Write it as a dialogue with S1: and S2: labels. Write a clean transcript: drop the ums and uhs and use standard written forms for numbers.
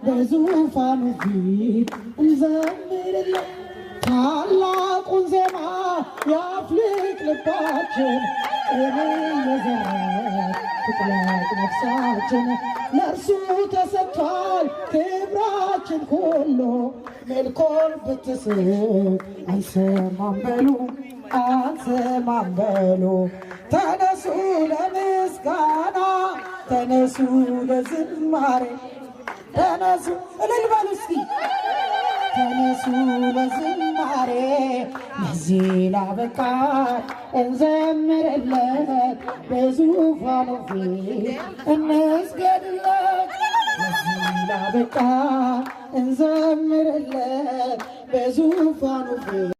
S1: በዙፋኑ ፊት እንዘምርለት ታላቁን ዜማ ያፍልቅ ልባችን እኔ የዘረት ትጥለቅ ነፍሳችን ለእርሱ ተሰጥቷል ክብራችን ሁሉ መልኮን ብትስቅ አንሰማም በሉ አንሰማም በሉ ተነሱ ለምስጋና ተነሱ ለዝማሬ ተነሱ እልል በሉ እስኪ ተነሱ ለዝማሬ ለዚህ ላበቃን እንዘምርለት በዙፋኑ ፊት እንስገድለት ለዚህ ላበቃን እንዘምርለት በዙፋኑ ፊት